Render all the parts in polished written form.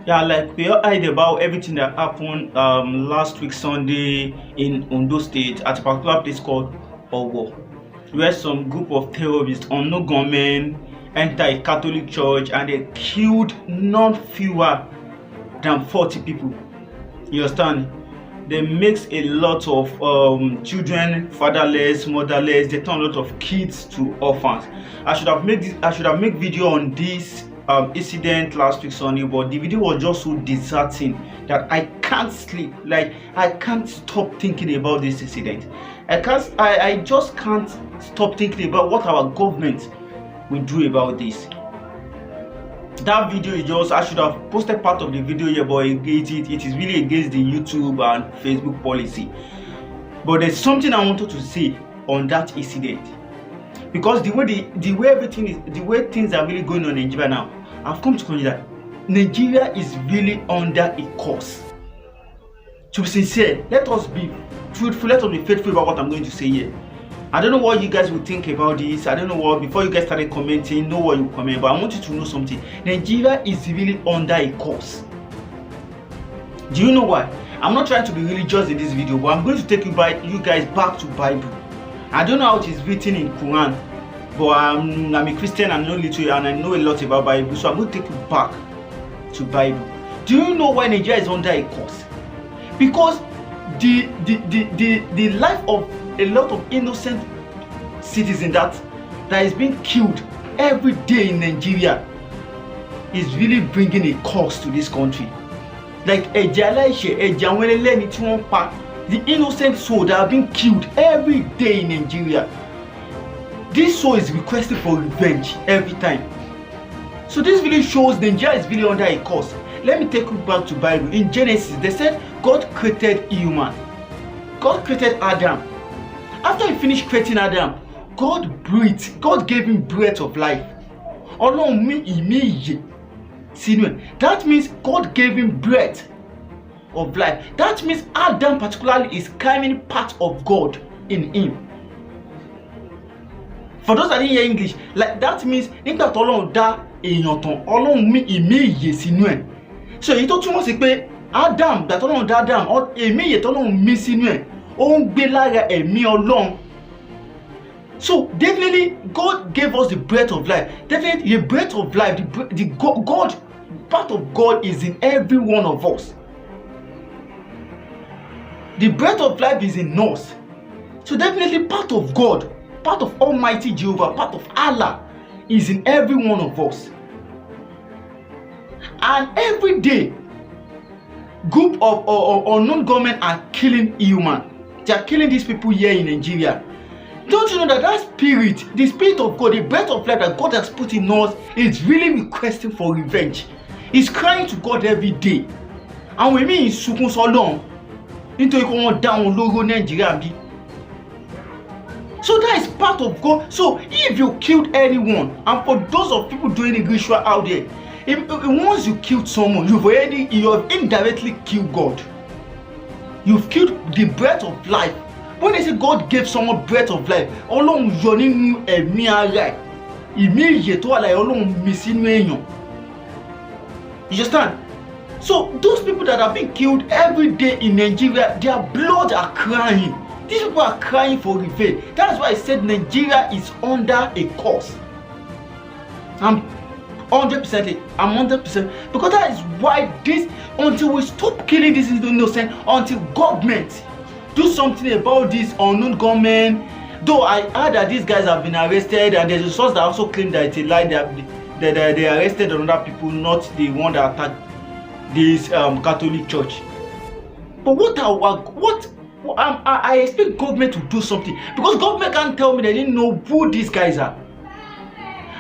Yeah, like we all heard about everything that happened last week Sunday in Ondo State at a particular place called Owo, where some group of terrorists, unknown gunmen, entered a Catholic church and they killed none fewer than 40 people. You understand? They makes a lot of children fatherless, motherless. They turn a lot of kids to orphans. I should have made video on this incident last week Sunday, but the video was just so disheartening that I can't sleep. Like, I can't stop thinking about this incident. I just can't stop thinking about what our government will do about this. That video is just, I should have posted part of the video here, but it is really against the YouTube and Facebook policy. But there's something I wanted to say on that incident, because the way everything is, the way things are really going on in Nigeria now, I've come to consider that Nigeria is really under a curse. To be sincere, let us be truthful, let us be faithful about what I'm going to say here. I don't know what you guys will think about this. I don't know what, before you guys started commenting, know what you comment, but I want you to know something. Nigeria is really under a curse. Do you know why? I'm not trying to be religious in this video, but I'm going to take you guys back to Bible. I don't know how it is written in Quran, but I'm a Christian and I know little and I know a lot about Bible, so I'm going to take you back to Bible. Do you know why Nigeria is under a curse? Because the life of a lot of innocent citizens that is being killed every day in Nigeria is really bringing a curse to this country. Like the innocent soul that are being killed every day in Nigeria. This soul is requesting for revenge every time. So this really shows Nigeria is really under a curse. Let me take you back to Bible. In Genesis, they said God created human. God created Adam. After he finished creating Adam, God breathed. God gave him breath of life. That means God gave him breath of life. That means Adam particularly is carrying part of God in him. For those that didn't hear English, like that means nígbà t'Ọlọ́run dá èèyàn tán, Ọlọ́run mí ìmí ìyè sínú ẹ̀. So èyí tó túmọ̀ sí pé Adam, that Ọlọ́run dá Adam, ẹ̀mí ìyè t'Ọlọ́run mí sínú ẹ̀, ó ń gbé lára ẹ̀mí Ọlọ́run. So definitely God gave us the breath of life. Definitely the breath of life, God, part of God is in every one of us. The breath of life is in us. So definitely part of God, part of Almighty Jehovah, part of Allah is in every one of us. And every day, group of unknown government are killing human. They are killing these people here in Nigeria. Don't you know that spirit, the spirit of God, the breath of life that God has put in us is really requesting for revenge. He's crying to God every day. And we mean sunkún sọ́lọ́run nítorí pé wọ́n dá wọn lóró Nigeria bí. So that is part of God. So if you killed anyone, and for those of people doing the ritual out there, once you killed someone, you have indirectly killed God. You've killed the breath of life. When they say God gave someone breath of life, Ọlọ́run yọ nínú ẹ̀mí ara ẹ̀, ìmí ìyè tó wà láyé Ọlọ́run mí sínú èèyàn. You understand? So those people that are being killed every day in Nigeria, their blood are crying. These people are crying for revenge. That's why I said Nigeria is under a curse. I'm 100%, because that is why until we stop killing this innocent, until government do something about this unknown gunmen. Though I heard that these guys have been arrested, and there's a source that also claimed that it's a lie that they arrested another people, not the one that attacked this Catholic Church. But I expect government to do something, because government can't tell me they didn't know who these guys are.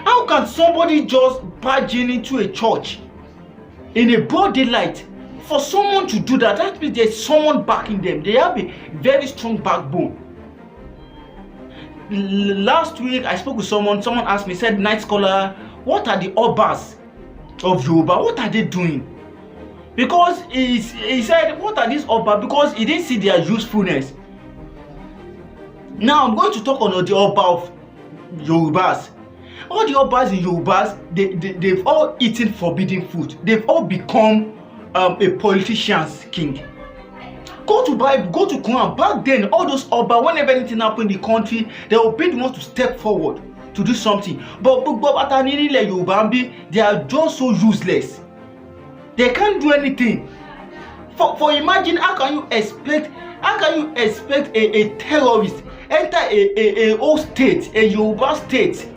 How can somebody just barge into a church in a broad daylight? For someone to do that, that means there's someone backing them. They have a very strong backbone. Last week I spoke with someone asked me, said, "Nightscholar, what are the Obas of Yoruba? What are they doing?" Because he said, "What are these Oba?" Because he didn't see their usefulness. Now I'm going to talk on the Oba of Yorubas. all the Obas in Yorubas, they've all eaten forbidden food. They've all become a politician's king. Go to Bible, go to Quran. Back then, all those Oba, whenever anything happened in the country, they will be the ones to step forward to do something. But they are just so useless. They can't do anything. For imagine, how can you expect a terrorist enter a whole state, a Yoruba state,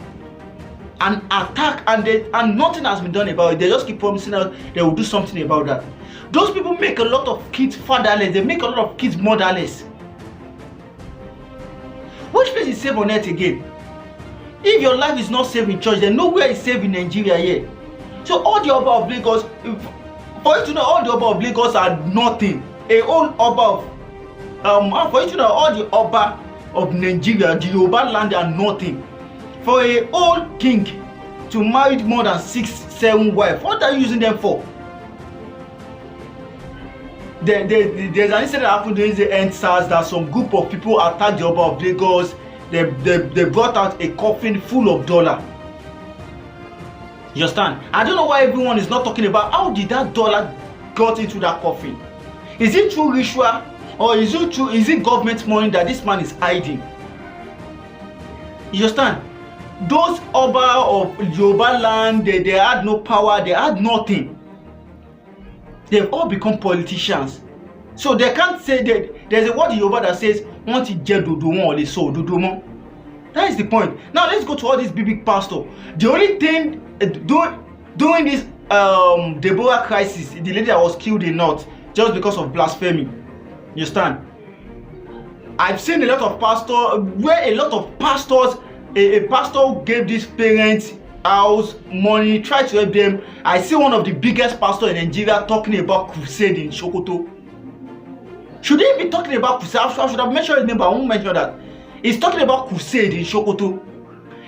and attack, and nothing has been done about it? They just keep promising us they will do something about that. Those people make a lot of kids fatherless. They make a lot of kids motherless. Which place is safe on earth again? If your life is not safe in church, then nowhere is safe in Nigeria here. So all the Oba of Lagos, for you to know, all the Oba of Lagos are nothing. A whole Oba of for you to know, all the Oba of Nigeria, the Yoruba land, are nothing. For a old king to marry more than 6-7 wives, what are you using them for? There's an incident that happened during the EndSARS that some group of people attacked the Oba of Lagos. They brought out a coffin full of dollar. You understand? I don't know why everyone is not talking about how did that dollar got into that coffin. Is it through ritual, or is it government money that this man is hiding? You understand? Those Oba of Yoruba land, they had no power, they had nothing. They've all become politicians. So they can't say that there's a word in Yoruba that says, "Want to get dodo or so dodo." That is the point. Now let's go to all these big pastors. The only thing during this Deborah crisis, the lady that was killed in North just because of blasphemy. You understand? I've seen a lot of pastors where a pastor gave these parents house, money, try to help them. I see one of the biggest pastors in Nigeria talking about crusade in Sokoto. Should he be talking about crusade? I should have mentioned his name, but I won't mention that. He's talking about crusade in Sokoto.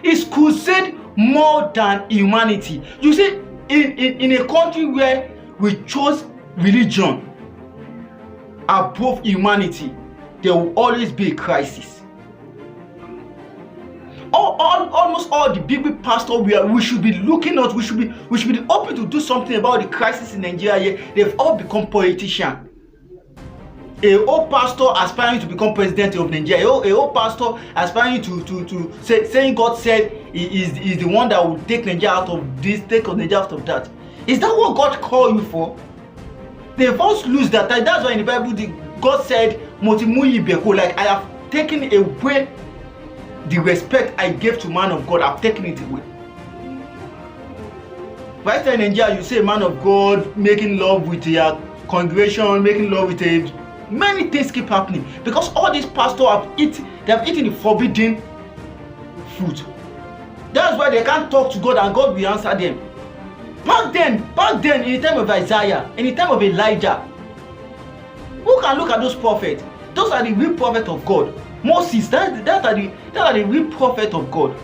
Is crusade more than humanity? You see, in a country where we chose religion above humanity, there will always be a crisis. Almost all the big pastors we should be looking at, we should be open to do something about the crisis in Nigeria here. They've all become politicians. A old pastor aspiring to become president of Nigeria, a old pastor aspiring to saying God said is the one that will take Nigeria out of this, take Nigeria out of that. Is that what God called you for? They've all lose that. That's why in the Bible God said, like, I have taken away the respect I gave to man of God, I've taken it away. Right there in Nigeria, you say man of God making love with your congregation, making love with many things keep happening because all these pastors have eaten the forbidden food. That's why they can't talk to God and God will answer them. Back then, in the time of Isaiah, in the time of Elijah, who can look at those prophets? Those are the real prophets of God. Moses, that are the real prophet of God.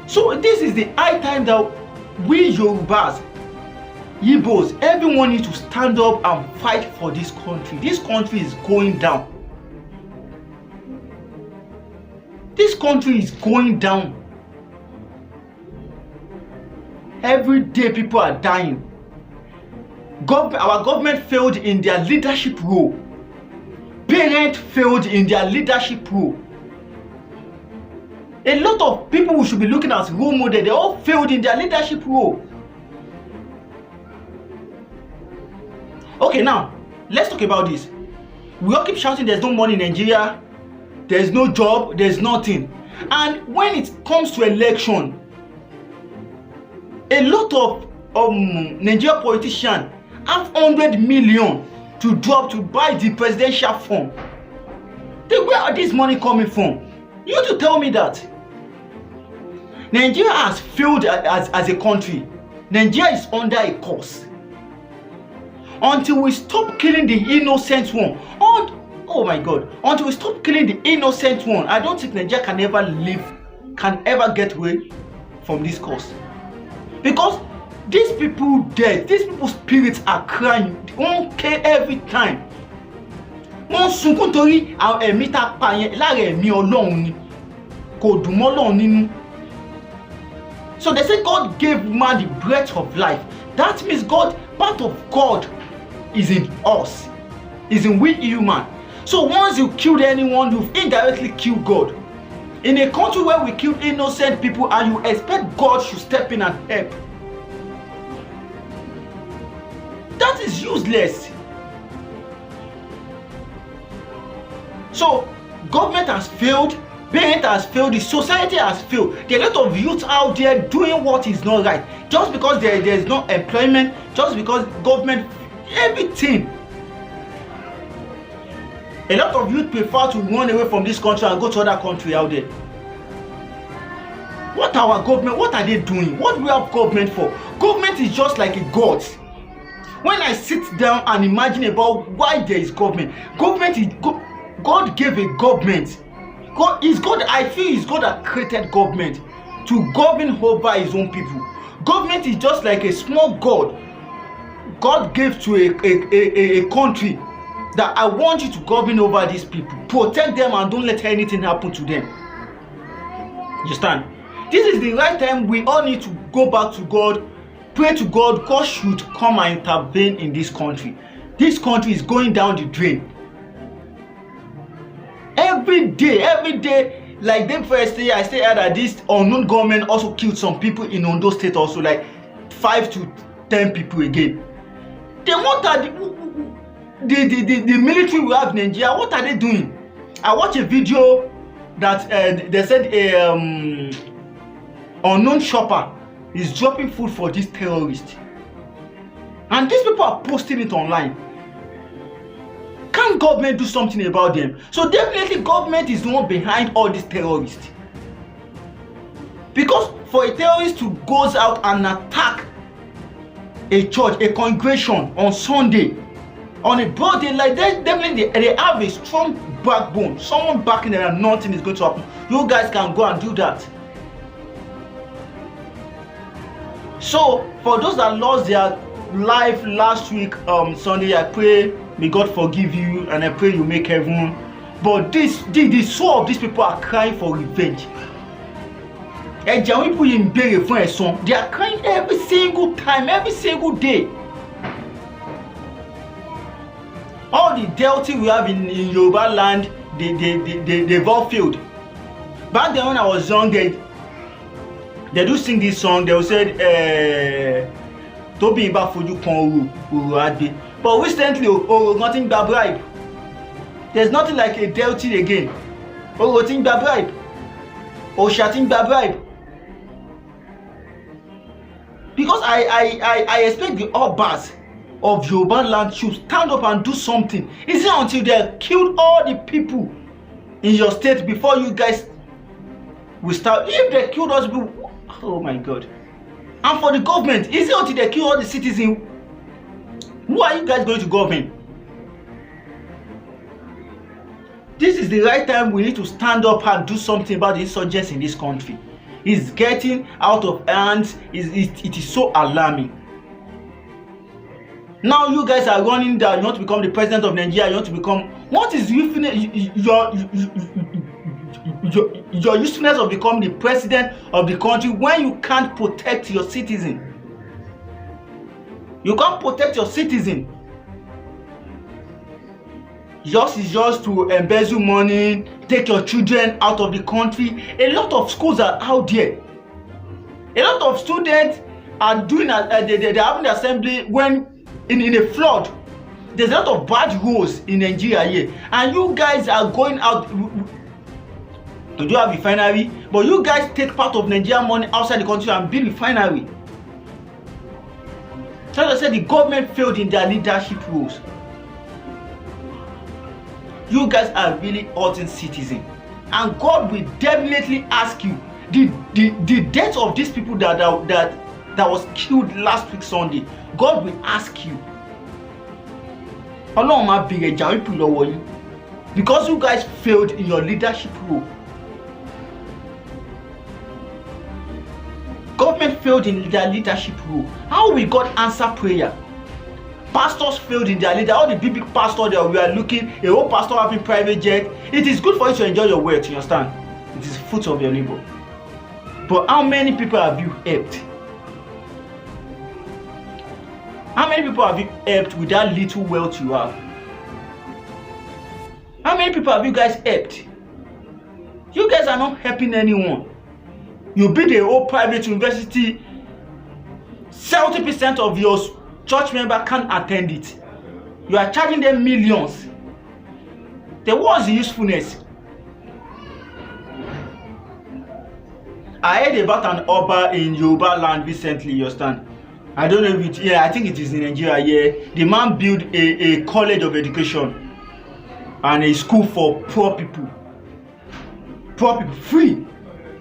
So this is the high time that we Yorubas, Igbos, everyone needs to stand up and fight for this country. This country is going down. This country is going down. Every day people are dying. Our government failed in their leadership role. Parents failed in their leadership role. A lot of people we should be looking at role model, they all failed in their leadership role. Okay, now let's talk about this. We all keep shouting there's no money in Nigeria, there's no job, there's nothing. And when it comes to election, a lot of Nigerian politicians have 100 million to drop to buy the presidential form. Where are this money coming from? You need to tell me that. Nigeria has failed as a country. Nigeria is under a curse. Until we stop killing the innocent one. Oh my God. Until we stop killing the innocent one, I don't think Nigeria can ever get away from this curse. Because these people dead, these people's spirits are crying. They won't care every time. Wọ́n sunkún torí ẹ̀mí tá pa yẹn lára ẹ̀mí Ọlọ́run ni. kò dùn mọ́ Ọlọ́run nínú. So they say God gave man the breath of life. That means God, part of God is in us, is in we human. So once you killed anyone, you've indirectly killed God. In a country where we kill innocent people and you expect God should step in and help, that is useless. So government has failed, parent has failed, the society has failed. There are a lot of youth out there doing what is not right. Just because there is no employment, just because government, everything. A lot of youth prefer to run away from this country and go to other country out there. What our government, what are they doing? What do we have government for? Government is just like a god. When I sit down and imagine about why there is government, government is God gave a government. God is God. I feel it's God that created government to govern over his own people. Government is just like a small god God gave to a country that I want you to govern over these people, protect them and don't let anything happen to them. You understand? This is the right time we all need to go back to God, pray to God. God should come and intervene in this country. This country is going down the drain. Every day, like the first day I stay here that this unknown government also killed some people in Ondo State also, like 5 to 10 people again. Then what are the military we have in Nigeria, what are they doing? I watched a video that they said a unknown shopper is dropping food for this terrorist, and these people are posting it online. Can't government do something about them? So definitely government is the one behind all these terrorists. Because for a terrorist to go out and attack a church, a congregation on Sunday, on a broad day like that, definitely they have a strong backbone. Someone backing them and nothing is going to happen. You guys can go and do that. So for those that lost their life last week Sunday, I pray may God forgive you and I pray you make heaven. But the soul of these people are crying for revenge. They are crying every single time, every single day. All the deity we have in Yoruba land, they've all failed. Back then when I was young, they do sing this song. They will say, Tobi Imba Foju Kon Uru Ade. But recently, nothing but bribe. There's nothing like a deity again. Nothing but bribe. Shouting but bribe. Because I expect the Obas of Yoruba land should stand up and do something. Is it until they killed all the people in your state before you guys will start? If they killed us people, oh my God. And for the government, is it until they kill all the citizens? Who are you guys going to govern? This is the right time we need to stand up and do something about the insurgents in this country. It's getting out of hand. It is so alarming. Now you guys are running down. You want to become the president of Nigeria. You want to become, what is your usefulness of becoming the president of the country when you can't protect your citizen? You can't protect your citizen. Yours is just to embezzle money, take your children out of the country. A lot of schools are out there. A lot of students are doing they're having the assembly when in a flood. There's a lot of bad roads in Nigeria here, and you guys are going out to do a refinery, but you guys take part of Nigerian money outside the country and build refinery. So I said the government failed in their leadership roles. You guys are really hurting citizens, and God will definitely ask you the death of these people that was killed last week Sunday. God will ask you. Because you guys failed in your leadership role. Government failed in their leadership role. How will God answer prayer? Pastors failed in their leader. All the big pastors that we are looking, a whole pastor having private jet. It is good for you to enjoy your wealth, you understand? It is fruit of your labor. But how many people have you helped? How many people have you helped with that little wealth you have? How many people have you guys helped? You guys are not helping anyone. You build a whole private university, 70% of your church member can't attend it. You are charging them millions. Then what's the usefulness? I heard about an Oba in Yoruba land recently, you understand? I don't know if I think it is in Nigeria, yeah. The man built a college of education and a school for poor people. Poor people, free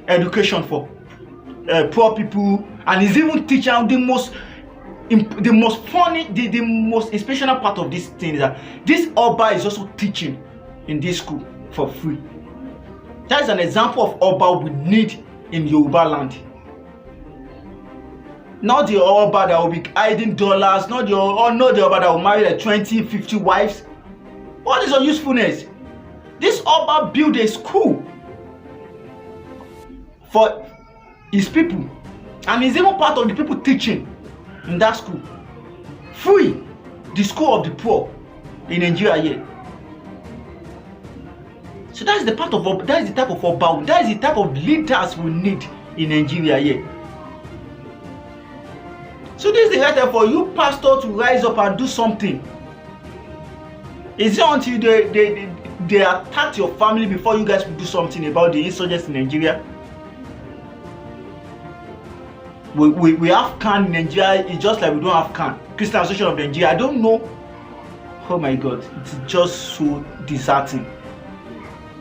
education for poor people, and he's even teaching the most funny, the most inspirational part of this thing is that this Oba is also teaching in this school for free. That is an example of Oba we need in Yoruba land. Not the Oba that will be hiding dollars, not the Oba that will marry like 20, 50 wives. What is your usefulness? This Oba built a school for his people, and he's even part of the people teaching in that school. Free. The school of the poor in Nigeria here. So that is the part of that is the type of Oba, that is the type of leaders we need in Nigeria here. So this is the right time for you pastor to rise up and do something. Is it until they attack your family before you guys will do something about the insurgents in Nigeria? We have Khan in Nigeria. It's just like we don't have Khan. Christian Association of Nigeria. I don't know. Oh my God, it's just so disheartening.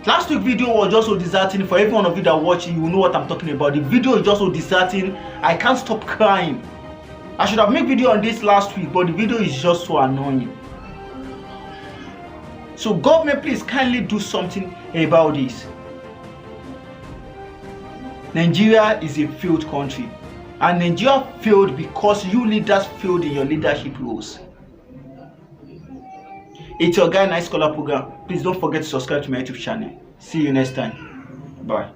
Last week's video was just so disheartening. For every one of you that watch it, you will know what I'm talking about. The video is just so disheartening. I can't stop crying. I should have made video on this last week, but the video is just so annoying. So government, please kindly do something about this. Nigeria is a failed country, and Nigeria failed because you leaders failed in your leadership roles. It's your guy Night Scholar program. Please don't forget to subscribe to my YouTube channel. See you next time. Bye.